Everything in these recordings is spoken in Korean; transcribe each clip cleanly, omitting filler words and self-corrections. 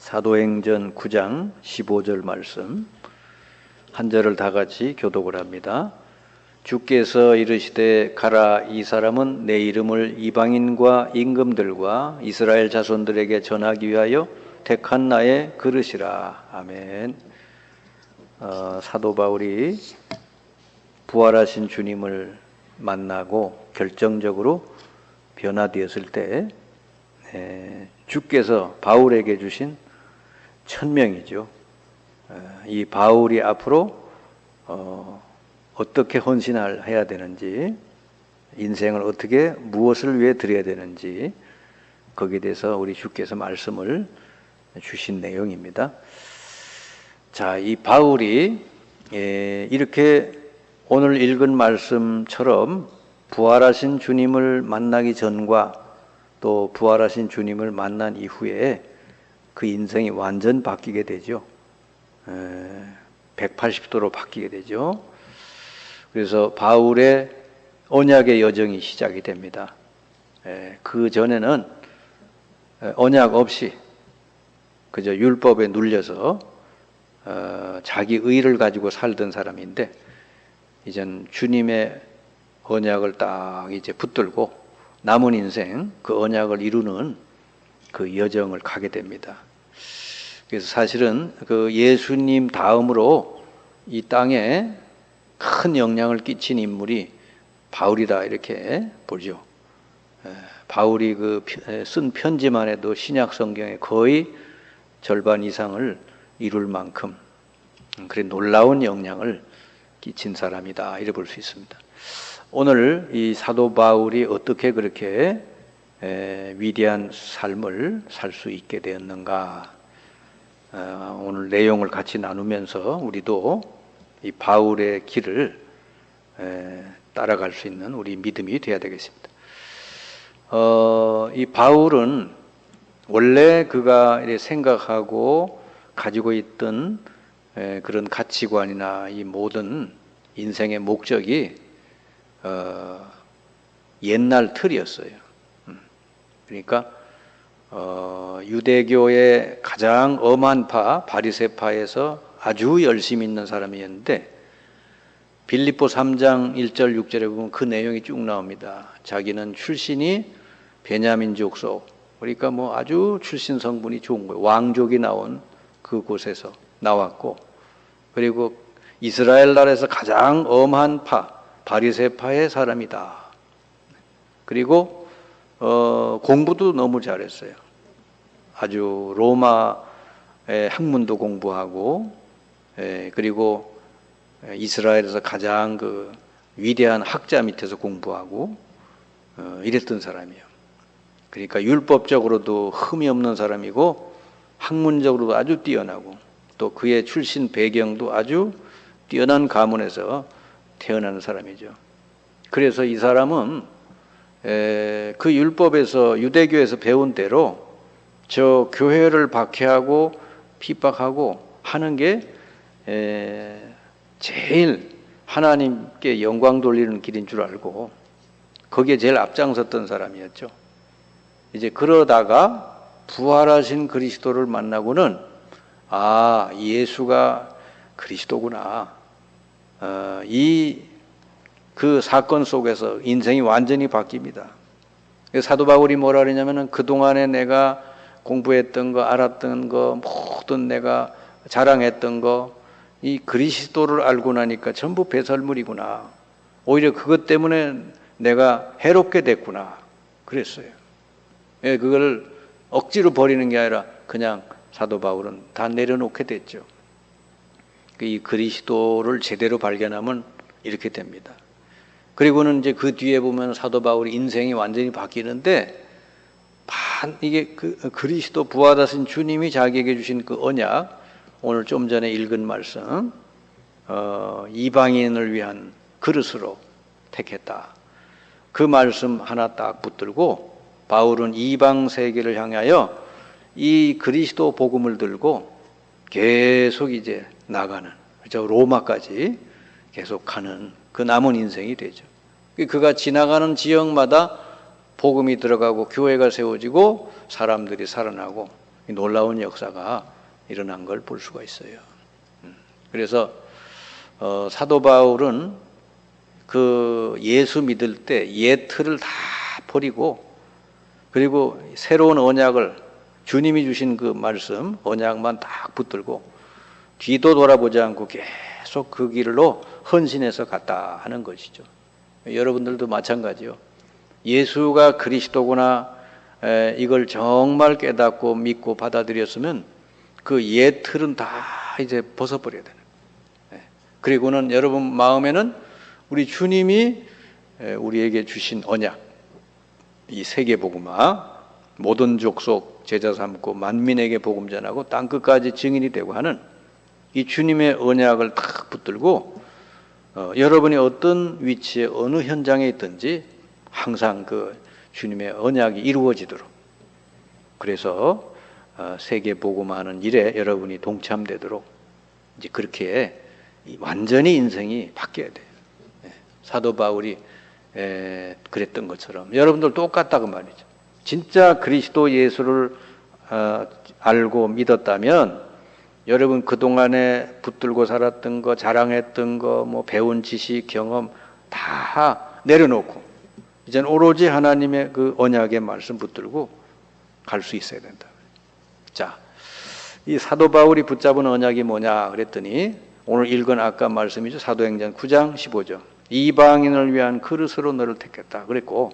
사도행전 9장 15절 말씀 한 절을 다 같이 교독을 합니다. 주께서 이르시되 가라, 이 사람은 내 이름을 이방인과 임금들과 이스라엘 자손들에게 전하기 위하여 택한 나의 그릇이라. 아멘. 사도 바울이 부활하신 주님을 만나고 결정적으로 변화되었을 때 주께서 바울에게 주신 천명이죠. 이 바울이 앞으로 어떻게 헌신해야 되는지, 인생을 어떻게 무엇을 위해 드려야 되는지, 거기에 대해서 우리 주께서 말씀을 주신 내용입니다. 자, 이 바울이 이렇게 오늘 읽은 말씀처럼 부활하신 주님을 만나기 전과 또 부활하신 주님을 만난 이후에 그 인생이 완전 바뀌게 되죠. 180도로 바뀌게 되죠. 그래서 바울의 언약의 여정이 시작이 됩니다. 그 전에는 언약 없이 그저 율법에 눌려서 자기 의를 가지고 살던 사람인데, 이젠 주님의 언약을 딱 이제 붙들고 남은 인생 그 언약을 이루는 그 여정을 가게 됩니다. 그래서 사실은 그 예수님 다음으로 이 땅에 큰 영향을 끼친 인물이 바울이다, 이렇게 보죠. 바울이 그 쓴 편지만 해도 신약 성경의 거의 절반 이상을 이룰 만큼 그래 놀라운 영향을 끼친 사람이다, 이래 볼 수 있습니다. 오늘 이 사도 바울이 어떻게 그렇게 위대한 삶을 살 수 있게 되었는가, 오늘 내용을 같이 나누면서 우리도 이 바울의 길을 따라갈 수 있는 우리 믿음이 되어야 되겠습니다. 이 바울은 원래 그가 생각하고 가지고 있던 그런 가치관이나 이 모든 인생의 목적이 옛날 틀이었어요. 그러니까 유대교의 가장 엄한 파 바리새파에서 아주 열심히 있는 사람이었는데, 빌립보 3장 1절 6절에 보면 그 내용이 쭉 나옵니다. 자기는 출신이 베냐민 족속, 그러니까 뭐 아주 출신 성분이 좋은 거예요. 왕족이 나온 그곳에서 나왔고, 그리고 이스라엘 나라에서 가장 엄한 파 바리새파의 사람이다. 그리고 공부도 너무 잘했어요. 아주 로마의 학문도 공부하고, 그리고 이스라엘에서 가장 그 위대한 학자 밑에서 공부하고 이랬던 사람이에요. 그러니까 율법적으로도 흠이 없는 사람이고 학문적으로도 아주 뛰어나고, 또 그의 출신 배경도 아주 뛰어난 가문에서 태어난 사람이죠. 그래서 이 사람은 그 율법에서, 유대교에서 배운 대로 저 교회를 박해하고 핍박하고 하는 게 제일 하나님께 영광 돌리는 길인 줄 알고 거기에 제일 앞장섰던 사람이었죠. 이제 그러다가 부활하신 그리스도를 만나고는, 아, 예수가 그리스도구나. 그 사건 속에서 인생이 완전히 바뀝니다. 사도 바울이 뭐라 그러냐면은, 그동안에 내가 공부했던 거, 알았던 거, 모든 내가 자랑했던 거, 이 그리스도를 알고 나니까 전부 배설물이구나. 오히려 그것 때문에 내가 해롭게 됐구나. 그랬어요. 그걸 억지로 버리는 게 아니라 그냥 사도 바울은 다 내려놓게 됐죠. 이 그리스도를 제대로 발견하면 이렇게 됩니다. 그리고는 이제 그 뒤에 보면 사도 바울이 인생이 완전히 바뀌는데, 이게 그리스도 부활하신 주님이 자기에게 주신 그 언약, 오늘 좀 전에 읽은 말씀, 이방인을 위한 그릇으로 택했다. 그 말씀 하나 딱 붙들고 바울은 이방 세계를 향하여 이 그리스도 복음을 들고 계속 이제 나가는, 그렇죠? 로마까지 계속 가는 그 남은 인생이 되죠. 그가 지나가는 지역마다 복음이 들어가고 교회가 세워지고 사람들이 살아나고, 놀라운 역사가 일어난 걸 볼 수가 있어요. 그래서 사도 바울은 그 예수 믿을 때 옛 틀을 다 버리고, 그리고 새로운 언약을, 주님이 주신 그 말씀 언약만 딱 붙들고 뒤도 돌아보지 않고 계속 그 길로 헌신해서 갔다 하는 것이죠. 여러분들도 마찬가지요. 예수가 그리스도구나, 이걸 정말 깨닫고 믿고 받아들였으면 그 옛 틀은 다 이제 벗어버려야 되는 거예요. 그리고는 여러분 마음에는 우리 주님이 우리에게 주신 언약, 이 세계복음화, 모든 족속 제자 삼고 만민에게 복음 전하고 땅끝까지 증인이 되고 하는 이 주님의 언약을 탁 붙들고 여러분이 어떤 위치에 어느 현장에 있든지 항상 그 주님의 언약이 이루어지도록, 그래서 세계복음화하는 일에 여러분이 동참되도록 이제 그렇게 완전히 인생이 바뀌어야 돼요. 사도 바울이 그랬던 것처럼 여러분들 똑같다 그 말이죠. 진짜 그리스도 예수를 알고 믿었다면 여러분 그동안에 붙들고 살았던 거, 자랑했던 거, 뭐 배운 지식, 경험 다 내려놓고 이제는 오로지 하나님의 그 언약의 말씀 붙들고 갈 수 있어야 된다. 자, 이 사도 바울이 붙잡은 언약이 뭐냐 그랬더니 오늘 읽은 아까 말씀이죠. 사도행전 9장 15절. 이방인을 위한 그릇으로 너를 택했다 그랬고,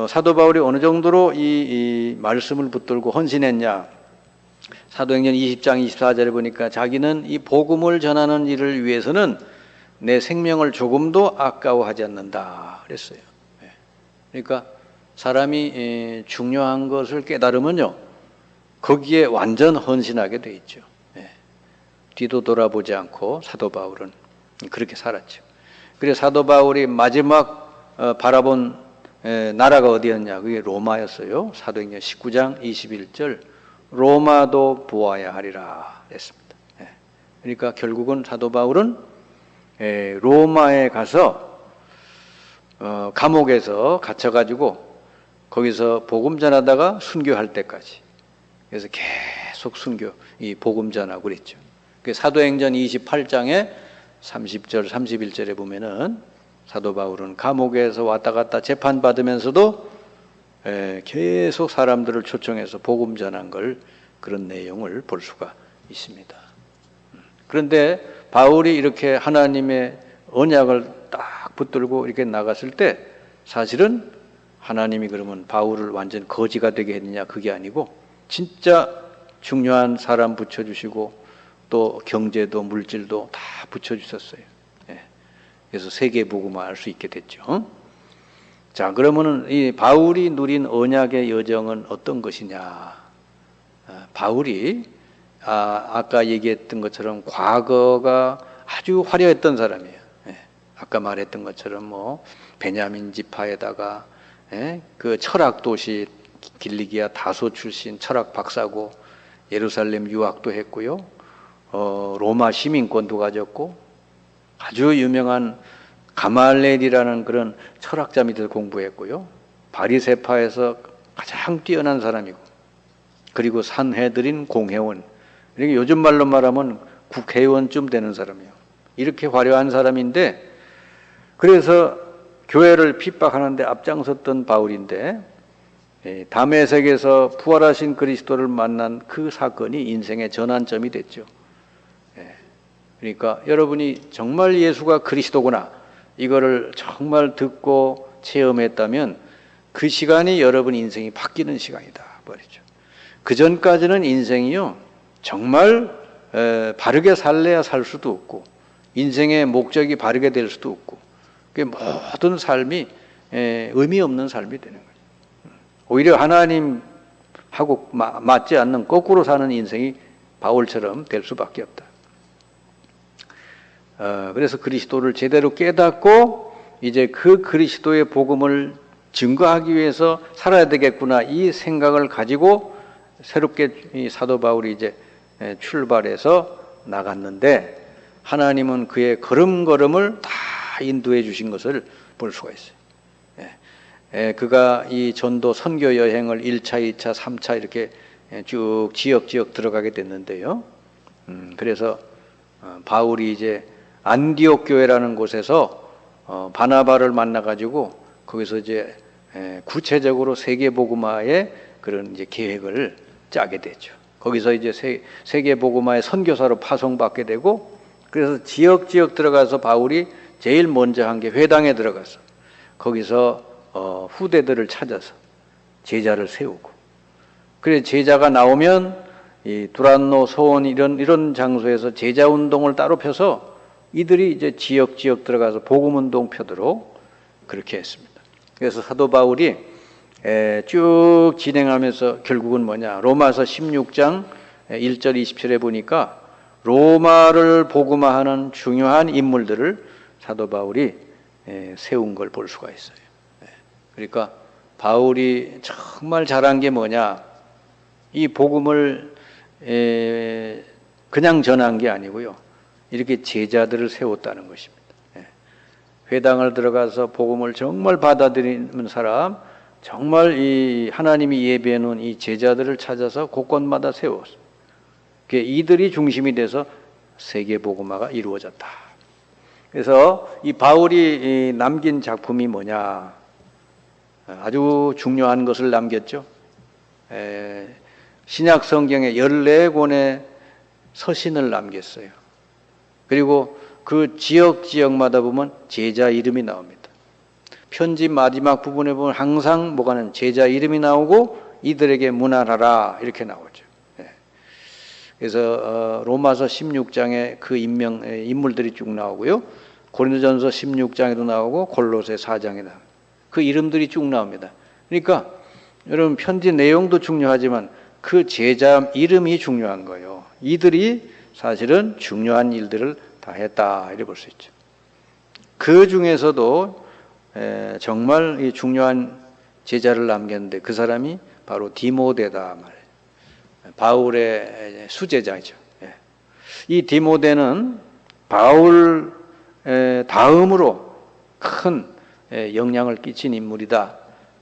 사도 바울이 어느 정도로 이 말씀을 붙들고 헌신했냐, 사도행전 20장 24절에 보니까 자기는 이 복음을 전하는 일을 위해서는 내 생명을 조금도 아까워하지 않는다 그랬어요. 그러니까 사람이 중요한 것을 깨달으면요 거기에 완전 헌신하게 돼 있죠. 뒤도 돌아보지 않고 사도 바울은 그렇게 살았죠. 그래서 사도 바울이 마지막 바라본 나라가 어디였냐, 그게 로마였어요. 사도행전 19장 21절, 로마도 보아야 하리라 했습니다. 그러니까 결국은 사도 바울은 로마에 가서 감옥에서 갇혀가지고 거기서 복음 전하다가 순교할 때까지, 그래서 계속 순교, 이 복음 전하고 그랬죠. 사도행전 28장에 30절 31절에 보면은 사도 바울은 감옥에서 왔다 갔다 재판받으면서도 계속 사람들을 초청해서 복음 전한 걸, 그런 내용을 볼 수가 있습니다. 그런데 바울이 이렇게 하나님의 언약을 딱 붙들고 이렇게 나갔을 때 사실은 하나님이 그러면 바울을 완전 거지가 되게 했느냐, 그게 아니고 진짜 중요한 사람 붙여주시고 또 경제도 물질도 다 붙여주셨어요. 그래서 세계복음화 할 수 있게 됐죠. 자, 그러면은 이 바울이 누린 언약의 여정은 어떤 것이냐? 바울이 아까 얘기했던 것처럼 과거가 아주 화려했던 사람이에요. 아까 말했던 것처럼 뭐 베냐민 지파에다가 그 철학 도시 길리기아 다소 출신 철학 박사고, 예루살렘 유학도 했고요. 로마 시민권도 가졌고, 아주 유명한 가말레일이라는 그런 철학자 밑에서 공부했고요. 바리새파에서 가장 뛰어난 사람이고, 그리고 산헤드린 공회원, 그러니까 요즘 말로 말하면 국회의원쯤 되는 사람이에요. 이렇게 화려한 사람인데, 그래서 교회를 핍박하는데 앞장섰던 바울인데, 다메섹에서 부활하신 그리스도를 만난 그 사건이 인생의 전환점이 됐죠. 그러니까 여러분이 정말 예수가 그리스도구나, 이거를 정말 듣고 체험했다면 그 시간이 여러분 인생이 바뀌는 시간이다 말이죠. 그 전까지는 인생이요 정말 바르게 살래야 살 수도 없고, 인생의 목적이 바르게 될 수도 없고, 그 모든 삶이 의미 없는 삶이 되는 거죠. 오히려 하나님하고 맞지 않는 거꾸로 사는 인생이 바울처럼 될 수밖에 없다. 그래서 그리스도를 제대로 깨닫고 이제 그 그리스도의 복음을 증거하기 위해서 살아야 되겠구나, 이 생각을 가지고 새롭게 이 사도 바울이 이제 출발해서 나갔는데, 하나님은 그의 걸음걸음을 다 인도해 주신 것을 볼 수가 있어요. 그가 이 전도 선교 여행을 1차, 2차, 3차 이렇게 쭉 지역 들어가게 됐는데요. 그래서 바울이 이제 안디옥 교회라는 곳에서 바나바를 만나가지고 거기서 이제 구체적으로 세계복음화의 그런 이제 계획을 짜게 되죠. 거기서 이제 세계복음화의 선교사로 파송받게 되고, 그래서 지역 들어가서 바울이 제일 먼저 한 게 회당에 들어가서 거기서 후대들을 찾아서 제자를 세우고, 그래 제자가 나오면 이 두란노, 소원 이런 장소에서 제자 운동을 따로 펴서 이들이 이제 지역 들어가서 복음 운동 펴도록 그렇게 했습니다. 그래서 사도 바울이 쭉 진행하면서 결국은 뭐냐, 로마서 16장 1절 27에 보니까 로마를 복음화하는 중요한 인물들을 사도 바울이 세운 걸 볼 수가 있어요. 그러니까 바울이 정말 잘한 게 뭐냐, 이 복음을 그냥 전한 게 아니고요, 이렇게 제자들을 세웠다는 것입니다. 회당을 들어가서 복음을 정말 받아들이는 사람, 정말 이 하나님이 예비해 놓은 이 제자들을 찾아서 곳곳마다 세웠어요. 이들이 중심이 돼서 세계 복음화가 이루어졌다. 그래서 이 바울이 남긴 작품이 뭐냐, 아주 중요한 것을 남겼죠. 신약 성경에 14권의 서신을 남겼어요. 그리고 그 지역마다 보면 제자 이름이 나옵니다. 편지 마지막 부분에 보면 항상 뭐가는 제자 이름이 나오고 이들에게 문안하라 이렇게 나오죠. 그래서 로마서 16장에 그 인물들이 쭉 나오고요, 고린도전서 16장에도 나오고 골로새 4장에 나옵니다. 그 이름들이 쭉 나옵니다. 그러니까 여러분, 편지 내용도 중요하지만 그 제자 이름이 중요한 거예요. 이들이 사실은 중요한 일들을 다 했다 이렇게 볼 수 있죠. 그 중에서도 정말 이 중요한 제자를 남겼는데 그 사람이 바로 디모데다 말이에요. 바울의 수제자죠. 이 디모데는 바울 다음으로 큰 영향을 끼친 인물이다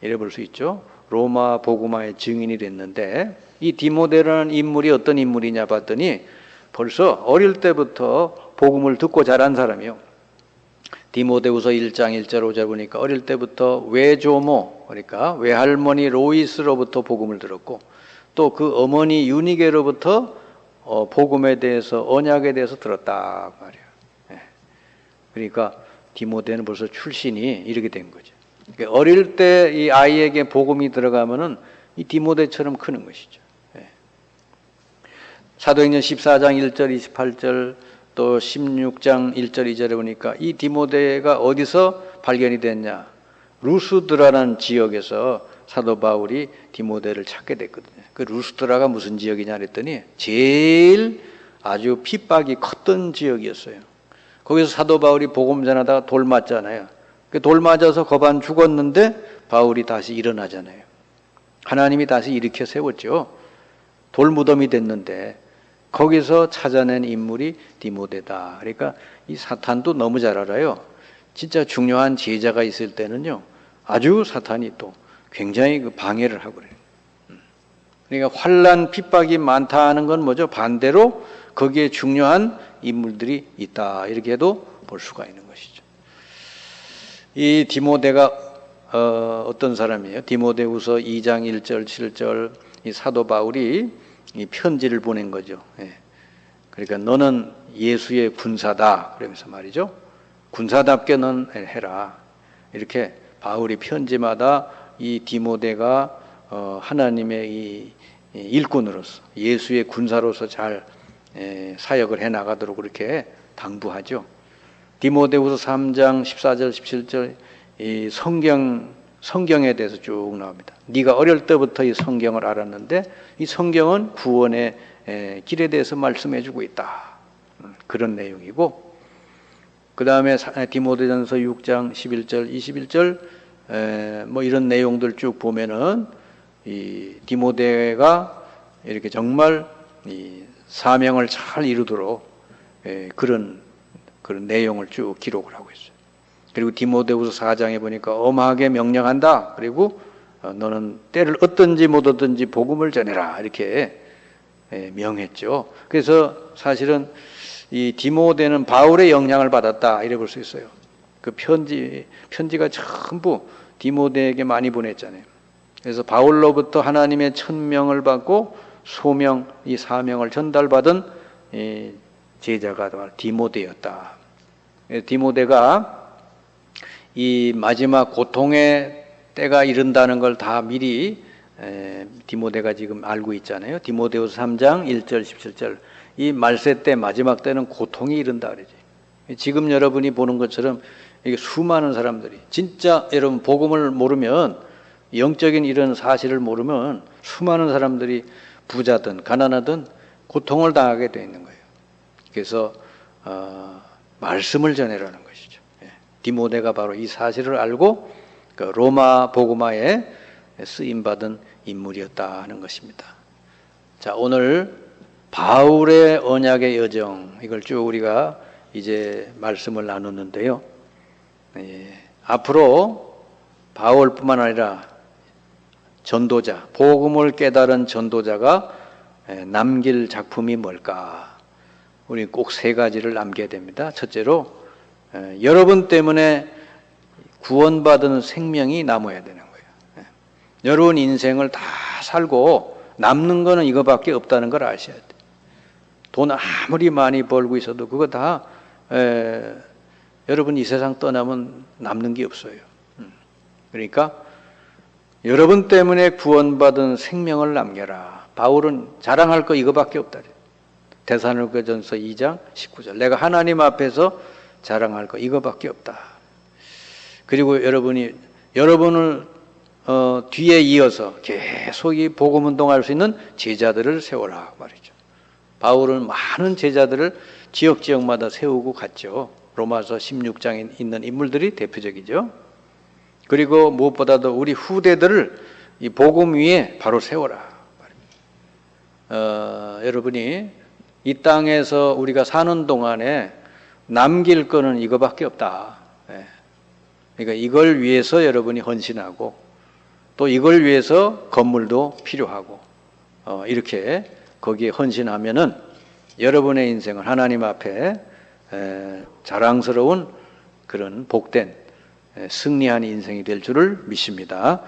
이래 볼 수 있죠. 로마 복음화의 증인이 됐는데, 이 디모데라는 인물이 어떤 인물이냐 봤더니 벌써 어릴 때부터 복음을 듣고 자란 사람이요. 디모데후서 1장 1절 5절 보니까 어릴 때부터 외조모, 그러니까 외할머니 로이스로부터 복음을 들었고, 또 그 어머니 유니게로부터 복음에 대해서, 언약에 대해서 들었다 말이에요. 그러니까 디모데는 벌써 출신이 이렇게 된 거죠. 그러니까 어릴 때 이 아이에게 복음이 들어가면은 이 디모데처럼 크는 것이죠. 사도행전 14장 1절 28절 또 16장 1절 2절에 보니까 이 디모데가 어디서 발견이 됐냐, 루스드라라는 지역에서 사도 바울이 디모데를 찾게 됐거든요. 그 루스드라가 무슨 지역이냐 그랬더니 제일 아주 핍박이 컸던 지역이었어요. 거기서 사도 바울이 복음 전하다가 돌 맞잖아요. 돌 맞아서 거반 죽었는데 바울이 다시 일어나잖아요. 하나님이 다시 일으켜 세웠죠. 돌 무덤이 됐는데 거기서 찾아낸 인물이 디모데다. 그러니까 이 사탄도 너무 잘 알아요. 진짜 중요한 제자가 있을 때는요, 아주 사탄이 또 굉장히 그 방해를 하고 그래요. 그러니까 환난 핍박이 많다 하는 건 뭐죠? 반대로 거기에 중요한 인물들이 있다 이렇게 해도 볼 수가 있는 것이죠. 이 디모데가 어떤 사람이에요? 디모데후서 2장 1절 7절 이 사도 바울이 이 편지를 보낸 거죠. 그러니까 너는 예수의 군사다 그러면서 말이죠. 군사답게 넌 해라. 이렇게 바울이 편지마다 이 디모데가 하나님의 이 일꾼으로서, 예수의 군사로서 잘 사역을 해 나가도록 그렇게 당부하죠. 디모데후서 3장 14절 17절 이 성경에 대해서 쭉 나옵니다. 네가 어릴 때부터 이 성경을 알았는데 이 성경은 구원의 길에 대해서 말씀해주고 있다. 그런 내용이고, 그 다음에 디모데전서 6장 11절 21절 뭐 이런 내용들 쭉 보면은 이 디모데가 이렇게 정말 이 사명을 잘 이루도록 그런 내용을 쭉 기록을 하고 있어요. 그리고 디모데후서 4장에 보니까 엄하게 명령한다. 그리고 너는 때를 얻든지 못 얻든지 복음을 전해라 이렇게 명했죠. 그래서 사실은 이 디모데는 바울의 영향을 받았다 이래 볼 수 있어요. 그 편지가 전부 디모데에게 많이 보냈잖아요. 그래서 바울로부터 하나님의 천명을 받고 소명, 이 사명을 전달받은 제자가 디모데였다. 디모데가 이 마지막 고통의 때가 이른다는 걸 다 미리 디모데가 지금 알고 있잖아요. 디모데후서 3장 1절 17절 이 말세 때 마지막 때는 고통이 이른다 그러지. 지금 여러분이 보는 것처럼 이게 수많은 사람들이 진짜 여러분 복음을 모르면 영적인 이런 사실을 모르면 수많은 사람들이 부자든 가난하든 고통을 당하게 되어 있는 거예요. 그래서 말씀을 전해라는 것이죠. 디모데가 바로 이 사실을 알고 그 로마 복음화에 쓰임받은 인물이었다는 것입니다. 자, 오늘 바울의 언약의 여정 이걸 쭉 우리가 이제 말씀을 나눴는데요. 앞으로 바울뿐만 아니라 전도자, 복음을 깨달은 전도자가 남길 작품이 뭘까? 우리 꼭 세 가지를 남겨야 됩니다. 첫째로 여러분 때문에 구원받은 생명이 남아야 되는 거예요. 여러분 인생을 다 살고 남는 거는 이거밖에 없다는 걸 아셔야 돼요. 돈 아무리 많이 벌고 있어도 그거 다 여러분 이 세상 떠나면 남는 게 없어요. 그러니까 여러분 때문에 구원받은 생명을 남겨라. 바울은 자랑할 거 이거밖에 없다. 데살로니가전서 2장 19절 내가 하나님 앞에서 자랑할 거 이거밖에 없다. 그리고 여러분을 뒤에 이어서 계속 이 복음 운동할 수 있는 제자들을 세워라 말이죠. 바울은 많은 제자들을 지역마다 세우고 갔죠. 로마서 16장에 있는 인물들이 대표적이죠. 그리고 무엇보다도 우리 후대들을 이 복음 위에 바로 세워라. 여러분이 이 땅에서 우리가 사는 동안에 남길 거는 이거밖에 없다. 그러니까 이걸 위해서 여러분이 헌신하고 또 이걸 위해서 건물도 필요하고 이렇게 거기에 헌신하면은 여러분의 인생을 하나님 앞에 자랑스러운 그런 복된 승리한 인생이 될 줄을 믿습니다.